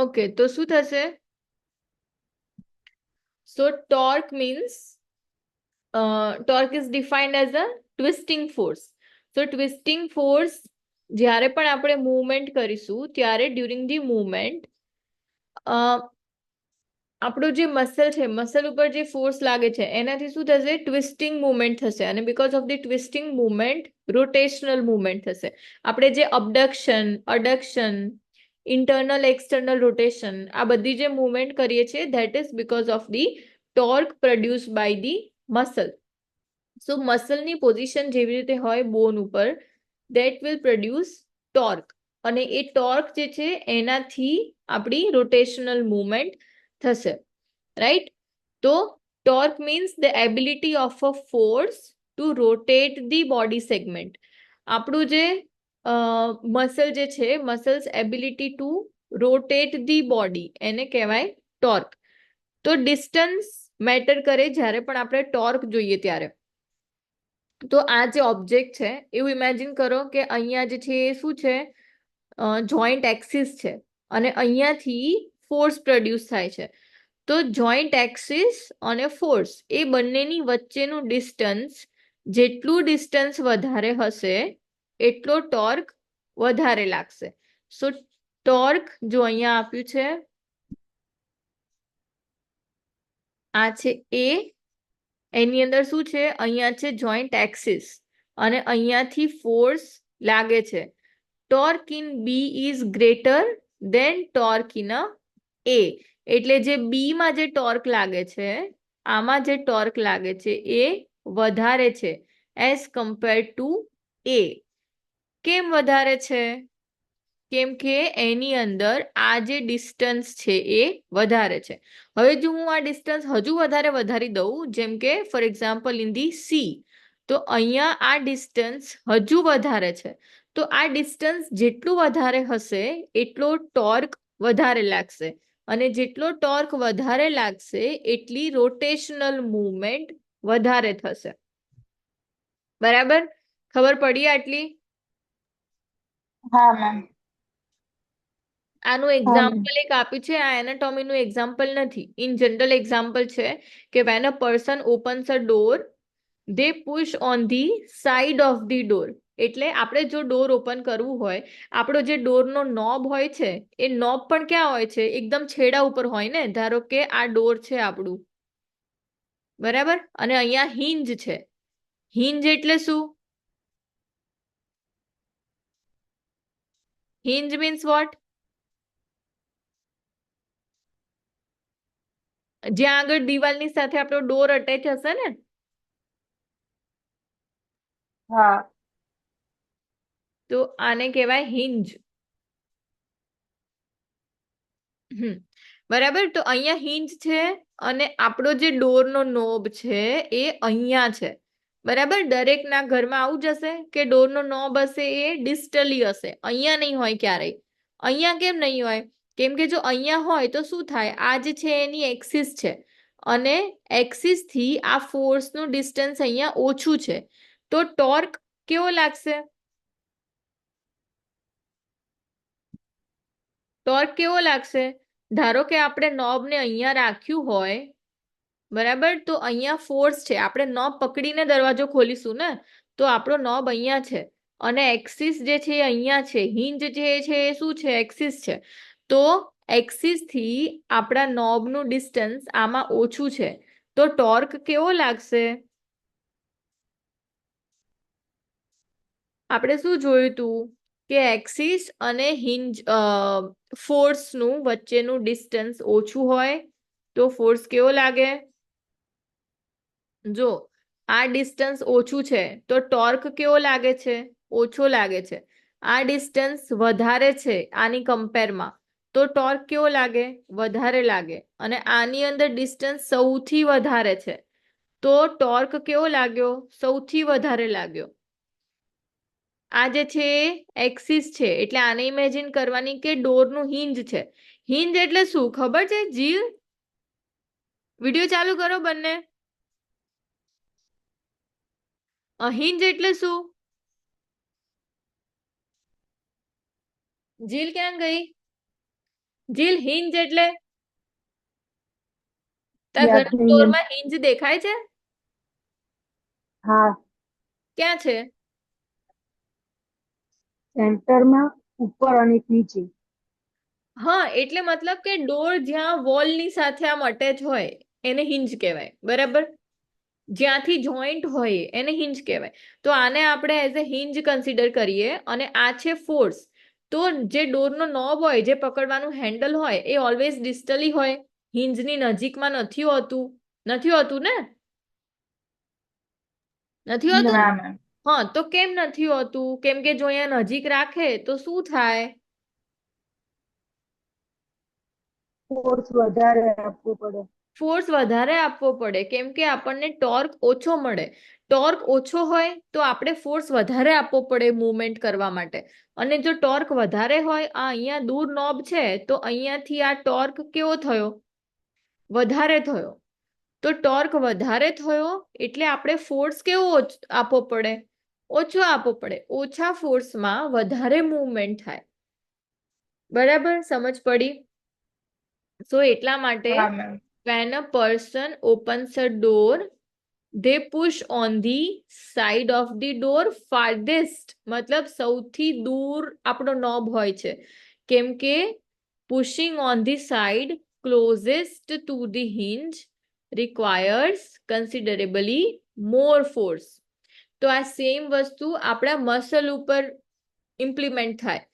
Okay, તો શું થશે? So torque means torque is defined as a twisting force. So twisting force જ્યારે પણ આપણે મૂવમેન્ટ કરીશું ત્યારે ડ્યુરિંગ ધી મૂવમેન્ટ આપણું જે મસલ છે, મસલ ઉપર જે ફોર્સ લાગે છે એનાથી શું થશે? ટ્વિસ્ટિંગ મૂવમેન્ટ થશે. અને because of the twisting movement rotational movement થશે. આપણે જે abduction, adduction, internal external rotation આ બધી જે મૂવમેન્ટ કરીએ છીએ that is because of the torque produce by the muscle. So મસલની પોઝિશન જેવી રીતે હોય બોન ઉપર, દેટ વિલ પ્રોડ્યુસ ટોર્ક. અને એ ટોર્ક જે છે એનાથી આપણી રોટેશનલ મૂવમેન્ટ થશે, રાઈટ? તો torque means the ability of a force to rotate the body segment. આપણું જે મસલ જે છે, muscles ability to rotate the body, એને કહેવાય ટોર્ક. તો ડિસ્ટન્સ મેટર કરે જ્યારે પણ આપણે ટોર્ક જોઈએ ત્યારે. તો આ જે ઓબ્જેક્ટ છે એવું ઇમેજિન કરો કે અહીંયા જે છે એ શું છે? જોઈન્ટ એક્સિસ છે અને અહીંયાથી ફોર્સ પ્રોડ્યુસ થાય છે. તો જોઈન્ટ એક્સિસ અને ફોર્સ એ બંનેની વચ્ચેનું ડિસ્ટન્સ, જેટલું ડિસ્ટન્સ વધારે હશે એટલો ટોર્ક વધારે લાગશે. સો ટોર્ક જો અહીંયા આપ્યું છે, આ છે એ, એની અંદર શું છે? અહીંયા છે જોઈન્ટ એક્સિસ અને અહીંયાથી ફોર્સ લાગે છે. Torque in B is greater than torque in A. એટલે જે બી માં જે ટોર્ક લાગે છે, આમાં જે ટોર્ક લાગે છે એ વધારે છે એઝ કમ્પેર ટુ એ. કેમ વધારે છે? કેમ કે એની અંદર આ જે ડિસ્ટન્સ છે એ વધારે છે. હવે જો હું આ ડિસ્ટન્સ હજુ વધારે વધારી દઉં, જેમ કે for example in the C, તો અહીંયા આ ડિસ્ટન્સ હજુ વધારે છે. તો આ ડિસ્ટન્સ જેટલું વધારે હશે એટલો ટોર્ક વધારે લાગશે. અને જેટલો ટોર્ક વધારે લાગશે એટલી રોટેશનલ મૂવમેન્ટ વધારે થશે. બરાબર? ખબર પડી આટલી? હા મેમ. આનું હા મેમ. એક્ઝામ્પલ એક આપ્યું છે, આ એનાટોમીનું એક્ઝામ્પલ નથી. ઇન જનરલ એક્ઝામ્પલ છે કે van a person opens a door, they push on the side of the door. એટલે આપણે જો ડોર ઓપન કરવું હોય, આપણો જે ડોરનો નોબ હોય છે એ નોબ પણ ક્યાં હોય છે? એકદમ છેડા ઉપર હોય ને. ધારો કે આ ડોર છે આપણું, બરાબર? અને અહીંયા હિંજ છે. હિંજ એટલે શું? Hinge means what? જ્યાં આગળ દિવાલની સાથે આપણો ડોર અટેચ હશે ને. હા. તો આને કહેવાય હિંજ. બરાબર? તો અહીંયા હિંજ છે અને આપણો જે ડોરનો નોબ છે એ અહીંયા છે. બરાબર? દરેકના ઘરમાં આવું જ હશે કે ડોરનો નોબ હશે એ ડિસ્ટલી હશે, અહીંયા નહીં હોય ક્યારેય. અહીંયા કેમ નહીં હોય? કેમ કે જો અહીંયા હોય તો શું થાય? આ જે છે એની એક્સિસ છે અને એક્સિસ થી આ ફોર્સનું ડિસ્ટન્સ અહીંયા ઓછું છે. તો ટોર્ક કેવો લાગશે? ટોર્ક કેવો લાગશે? ધારો કે આપણે નોબને અહીંયા રાખ્યું હોય, બરાબર? તો અહીંયા ફોર્સ છે, આપણે નોબ પકડીને દરવાજો ખોલીશું ને, તો આપણો નોબ અહીંયા છે અને એક્સિસ જે છે એ અહીંયા છે. હિંજ જે છે એ શું છે? એક્સિસ છે. તો એક્સિસ થી આપણા નોબનું ડિસ્ટન્સ આમાં ઓછું છે. તો ટોર્ક કેવો લાગશે? આપણે શું જોયું તું કે એક્સિસ અને હિંજ ફોર્સનું વચ્ચેનું ડિસ્ટન્સ ઓછું હોય તો ફોર્સ કેવો લાગે? જો આ ડિસ્ટન્સ ઓછું છે તો ટોર્ક કેવો લાગે છે? ઓછો લાગે છે. આ ડિસ્ટન્સ વધારે છે આની કમ્પેરમાં, તો ટોર્ક કેવો લાગે? વધારે લાગે. અને આની અંદર ડિસ્ટન્સ સૌથી વધારે છે તો ટોર્ક કેવો લાગ્યો? સૌથી વધારે લાગ્યો. આ જે છે એક્સિસ છે એટલે આને ઇમેજિન કરવાની કે ડોરનું હિંજ છે. હિંજ એટલે શું ખબર છે જીલ? વિડિયો ચાલુ કરો બંને. હિંજ એટલે શું? જીલ ક્યાં ગઈ? જીલ હિંજ એટલે તારા યાદ ઘરના નહીં મેમ. ડોરમાં હિંજ દેખાય છે? હા, ક્યાં છે? સેન્ટરમાં ઉપર અને નીચે. હા, એટલે મતલબ કે ડોર જ્યાં વોલની સાથે આમ અટેચ હોય એને હિંજ કહેવાય, બરાબર? જ્યાંથી જોઈન્ટ હોય એને હિંજ કહેવાય. તો આને આપણે એઝ અ હિંજ કન્સિડર કરીએ અને આ છે ફોર્સ. તો જે ડોરનો નોબ હોય, જે પકડવાનું હેન્ડલ હોય એ ઓલવેઝ ડિસ્ટલી હોય, હિંજની નજીકમાં નથી હોતું. નથી હોતું ને? નથી હોતું? ના મેમ. હા, તો કેમ નથી હોતું? કેમ કે જો અહીંયા નજીક રાખે તો શું થાય? ફોર્સ વધારે આપવો પડે. ફોર્સ વધારે આપવો પડે, કેમ કે આપણને ટોર્ક ઓછો મળે. ટોર્ક ઓછો હોય તો આપણે ફોર્સ વધારે આપવો પડે મૂવમેન્ટ કરવા માટે. અને જો ટોર્ક વધારે હોય, આ અહીંયા દૂર નોબ છે તો અહીંયાથી આ ટોર્ક કેવો થયો? વધારે થયો. તો ટોર્ક વધારે થયો એટલે આપણે ફોર્સ કેવો આપવો પડે? ઓછો આપવો પડે. ઓછા ફોર્સમાં વધારે મૂવમેન્ટ થાય. બરાબર, સમજ પડી? સો એટલા માટે હા ma'am. when a person opens a door, they push on the side of the door farthest, મતલબ સૌથી દૂર આપણો નોબ હોય છે. કેમ કે pushing on the side closest to the hinge requires considerably more force. તો આ સેમ વસ્તુ આપણા મસલ ઉપર ઇમ્પ્લિમેન્ટ થાય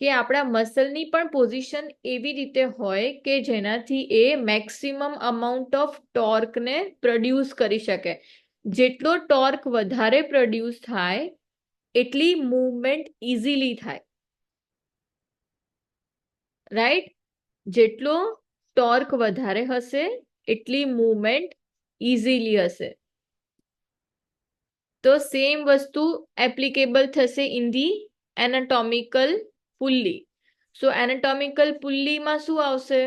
કે આપણા મસલની પણ પોઝિશન એવી રીતે હોય કે જેનાથી એ મેક્સિમમ અમાઉન્ટ ઓફ ટોર્કને પ્રોડ્યુસ કરી શકે. જેટલો ટોર્ક વધારે પ્રોડ્યુસ થાય એટલી મૂવમેન્ટ ઇઝીલી થાય, રાઈટ? જેટલો ટોર્ક વધારે હશે એટલી મૂવમેન્ટ ઇઝીલી હશે. તો સેમ વસ્તુ એપ્લિકેબલ થશે in the anatomical pulley. So anatomical પુલ્લીમાં શું આવશે?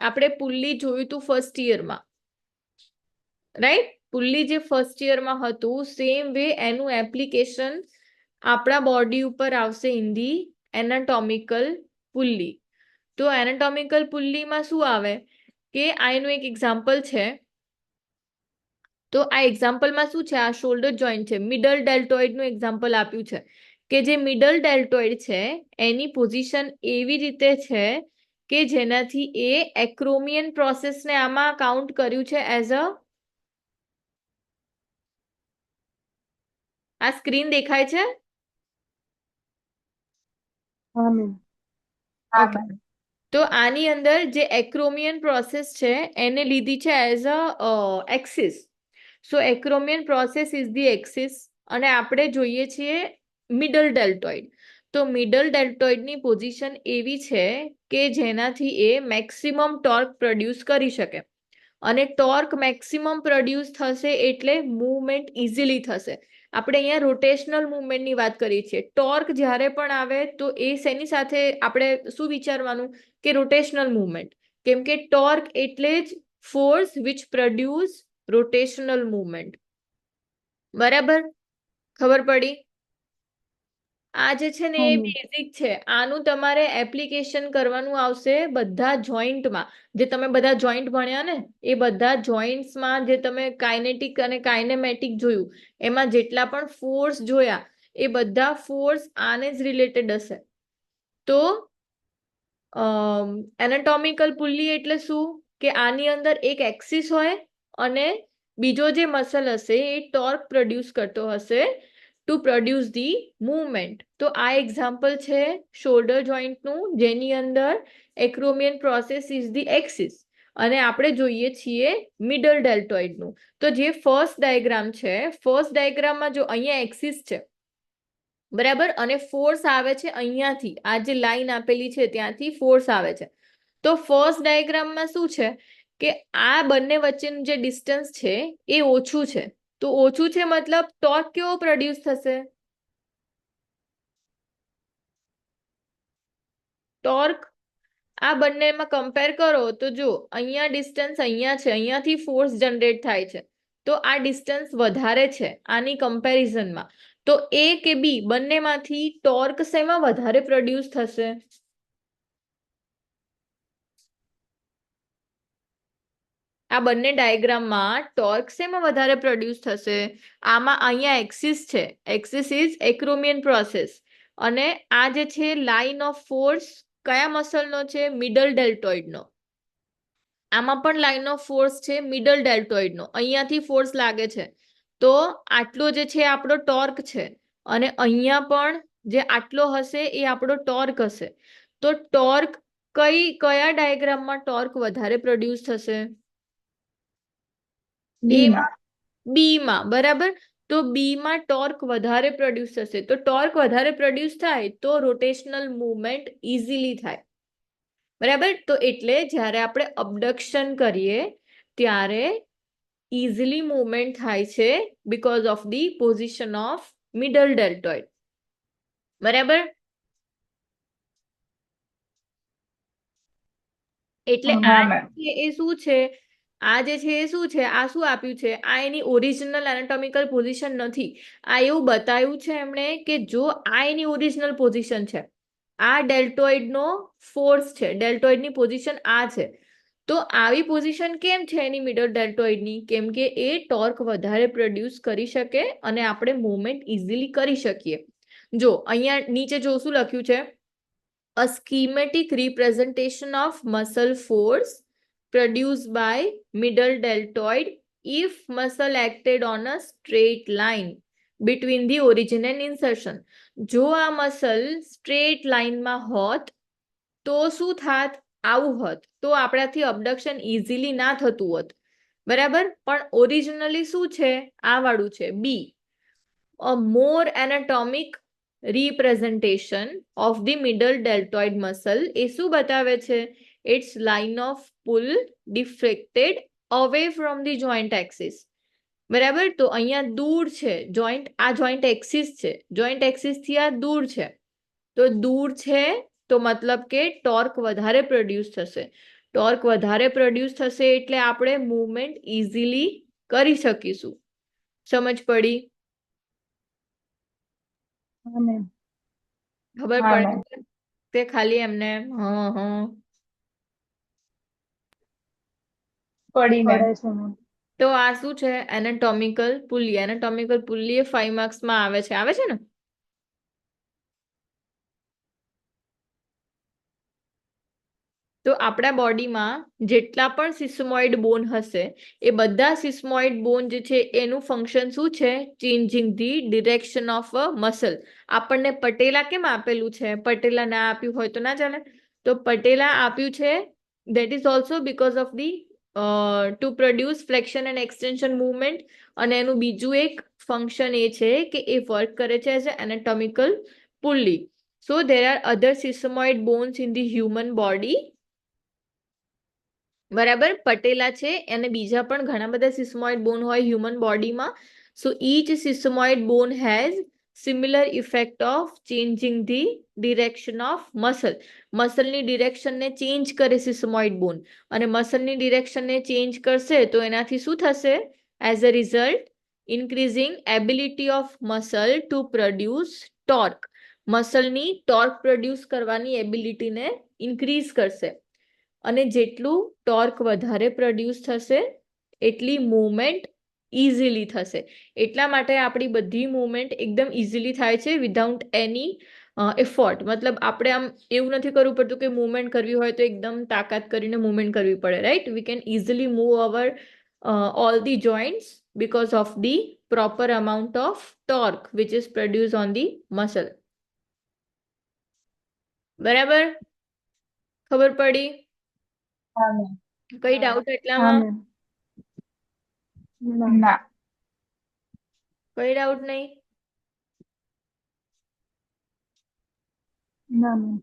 આપણે પુલ્લી જોયું હતું ફર્સ્ટ યરમાં, રાઈટ? પુલ્લી જે ફર્સ્ટ યરમાં હતું સેમ વે એનું એપ્લિકેશન આપણા બોડી ઉપર આવશે ઇન ધી એનાટોમિકલ પુલ્લી. તો એનાટોમિકલ પુલ્લીમાં શું આવે કે આ એનું એક એક્ઝામ્પલ છે. તો આ એક્ઝામ્પલમાં શું છે? આ શોલ્ડર જોઈન્ટ છે, મિડલ ડેલ્ટોઇડનું એક્ઝામ્પલ આપ્યું છે કે જે મિડલ ડેલ્ટોઇડ છે એની પોઝિશન એવી રીતે છે કે જેનાથી એ એક્રોમિયન પ્રોસેસને આમાં કાઉન્ટ કર્યું છે એઝ અ, આ સ્ક્રીન દેખાય છે? હા મેમ. ઓકે. તો આની અંદર જે એક્રોમિયન પ્રોસેસ છે એને લીધી છે as a axis. So acromion process is the axis અને આપણે જોઈએ છીએ મિડલ ડેલ્ટોઇડ. તો મિડલ ડેલ્ટોઇડની પોઝિશન એવી છે કે જેનાથી એ મેક્સિમમ ટોર્ક પ્રોડ્યુસ કરી શકે. અને ટોર્ક મેક્સિમમ પ્રોડ્યુસ થશે એટલે મૂવમેન્ટ ઇઝીલી થશે. આપણે અહીંયા રોટેશનલ મૂવમેન્ટની વાત કરીએ છીએ. ટોર્ક જ્યારે પણ આવે તો એ શેની સાથે આપણે શું વિચારવાનું કે રોટેશનલ મૂવમેન્ટ. કેમ કે ટોર્ક એટલે જ force which produce rotational movement. બરાબર, ખબર પડી? આ જે છે ને હા એ મેમ. બેઝિક છે. આનું તમારે એપ્લિકેશન કરવાનું આવશે બધા જોઈન્ટમાં. જે તમે બધા જોઈન્ટ ભણ્યા ને એ બધા જોઈન્ટ્સમાં જે તમે કાઇનેટિક અને કાઇનેમેટિક જોયું એમાં જેટલા પણ ફોર્સ જોયા એ બધા ફોર્સ આને જ રિલેટેડ હશે. તો એનાટોમિકલ પુલ્લી એટલે શું કે આની અંદર એક એક્સિસ હોય અને બીજો જે મસલ હશે એ ટોર્ક પ્રોડ્યુસ કરતો હશે ટુ પ્રોડ્યુસ ધી મૂવમેન્ટ. તો આ એક્ઝામ્પલ છે શોલ્ડર જોઈન્ટનું જેની અંદર એક્રોમિયન પ્રોસેસ ઇઝ ધી એક્સિસ અને આપણે જોઈએ છીએ મિડલ ડેલ્ટોઇડનું. તો જે ફર્સ્ટ ડાયાગ્રામ છે, ફર્સ્ટ ડાયાગ્રામમાં જો અહીંયા એક્સિસ છે, બરાબર, અને ફોર્સ આવે છે અહીંયાથી, આ જે લાઈન આપેલી છે ત્યાંથી ફોર્સ આવે છે. તો ફર્સ્ટ ડાયાગ્રામમાં શું છે કે આ બંને વચ્ચેનું જે ડિસ્ટન્સ છે એ ઓછું છે. તો ઓછું છે મતલબ ટોર્ક કેવો પ્રોડ્યુસ થશે? ટોર્ક આ બંનેમાં કમ્પેર કરો તો જો અહીંયા ડિસ્ટન્સ અહીંયા છે, અહીંયાથી ફોર્સ જનરેટ થાય છે. તો આ ડિસ્ટન્સ વધારે છે આની કમ્પેરિઝનમાં. તો એ કે બી બંનેમાંથી ટોર્ક શેમાં વધારે પ્રોડ્યુસ થશે? આ બંને ડાયાગ્રામમાં ટોર્ક શેમાં વધારે પ્રોડ્યુસ થશે? આમાં અહીંયા એક્સિસ છે, એક્સિસ ઇઝ એક્રોમિયન પ્રોસેસ, અને આ જે છે લાઇન ઓફ ફોર્સ કયા મસલનો છે? મિડલ ડેલ્ટોઇડનો. આમાં પણ લાઇન ઓફ ફોર્સ છે મિડલ ડેલ્ટોઇડનો, અહીંયાથી ફોર્સ લાગે છે, તો આટલો જે છે આપણો ટોર્ક છે, અને અહીંયા પણ જે આટલો હશે એ આપણો ટોર્ક હશે. તો ટોર્ક કયા ડાયાગ્રામમાં ટોર્ક વધારે પ્રોડ્યુસ થશે? બી એમાં, બી માં, બરાબર. તો બી માં ટોર્ક વધારે પ્રોડ્યુસ થશે. તો ટોર્ક વધારે પ્રોડ્યુસ થાય તો રોટેશનલ મૂવમેન્ટ ઇઝીલી થાય, બરાબર. તો એટલે જ્યારે આપણે અબડક્શન કરીએ ત્યારે ઇઝીલી મૂવમેન્ટ થાય છે because of the position of middle deltoid, બરાબર. એટલે હા આ મેમ. જે છે એ શું છે? આ જે છે એ શું છે? આ શું આપ્યું છે? આ એની ઓરિજિનલ એનાટોમિકલ પોઝિશન નથી. આ એવું બતાવ્યું છે એમણે કે જો આ એની ઓરિજિનલ પોઝિશન છે, આ ડેલ્ટોઇડનો ફોર્સ છે, ડેલ્ટોઇડની પોઝિશન આ છે, તો આવી પોઝિશન કેમ છે એની મિડલ ડેલ્ટોઇડની? કેમ કે એ ટોર્ક વધારે પ્રોડ્યુસ કરી શકે અને આપણે મૂવમેન્ટ ઇઝીલી કરી શકીએ. જો અહીંયા નીચે જો શું લખ્યું છે? A schematic representation of muscle force produced by middle deltoid if muscle acted on a straight line between the origin and insertion. જો આ મસલ સ્ટ્રેટ લાઇનમાં હોત તો શું થાત? આવું હોત, તો આપણાથી અબડક્શન ઇઝીલી ના થતું હોત, બરાબર. પણ ઓરિજિનલી શું છે? આ વાળું છે બી. A more anatomic representation of the middle deltoid muscle એ શું બતાવે છે? Its line of pull deflected away from the joint axis, બરાબર. તો અહીંયા દૂર છે જોઈન્ટ, આ જોઈન્ટ એક્સિસ છે, જોઈન્ટ એક્સિસ થી આ દૂર છે, તો દૂર છે તો મતલબ કે ટોર્ક વધારે પ્રોડ્યુસ થશે. ટોર્ક વધારે પ્રોડ્યુસ થશે એટલે આપણે મૂવમેન્ટ ઇઝીલી કરી શકીશું. સમજ પડી? હા મેમ. ખબર હા પડે મેમ. છે? તે ખાલી એમને પડી મેમ. પડે છે મેમ. તો આ શું છે? એનાટોમિકલ પુલ્લી. એનાટોમિકલ પુલ્લી એ 5 માર્ક્સમાં આવે છે ને? તો આપણા બોડીમાં જેટલા પણ સિસ્મોઇડ બોન હશે એ બધા સિસ્મોઇડ બોન જે છે એનું ફંક્શન શું છે? Changing the direction of a muscle. આપણને પટેલા કેમ આપેલું છે? પટેલા ના આપ્યું હોય તો ના ચાલે. તો પટેલા આપ્યું છે, that is also because of the to produce flexion and extension movement, અને એનું બીજું એક ફંક્શન એ છે કે એ વર્ક કરે છે as a anatomical pulley. So there are other sesamoid bones in the human body, બરાબર. પટેલા છે અને બીજા પણ ઘણા બધા સિસ્મોઇડ બોન હોય હ્યુમન બોડીમાં. So each sesamoid bone has similar effect of changing the direction of muscle. મસલની ડિરેક્શનને ચેન્જ કરે સિસ્મોઇડ બોન, અને મસલની ડિરેક્શનને ચેન્જ કરશે તો એનાથી શું થશે? As a result increasing ability of muscle to produce torque. મસલની ટોર્ક પ્રોડ્યુસ કરવાની એબિલિટીને ઇન્ક્રીઝ કરશે, અને જેટલું ટોર્ક વધારે પ્રોડ્યુસ થશે એટલી મૂવમેન્ટ ઇઝીલી થશે. એટલા માટે આપણી બધી મૂવમેન્ટ એકદમ ઇઝીલી થાય છે વિધાઉટ એની એફર્ટ. મતલબ આપણે આમ એવું નથી કરવું પડતું કે મૂવમેન્ટ કરવી હોય તો એકદમ તાકાત કરીને મૂવમેન્ટ કરવી પડે, right? We can easily move our all the joints because of the proper amount of torque which is produced on the muscle. બરાબર? ખબર પડી? હા મેમ. કઈ હા. ડાઉટ હા એટલામાં? મેમ. ના. ના. કઈ ડાઉટ નહીં? ના મેમ.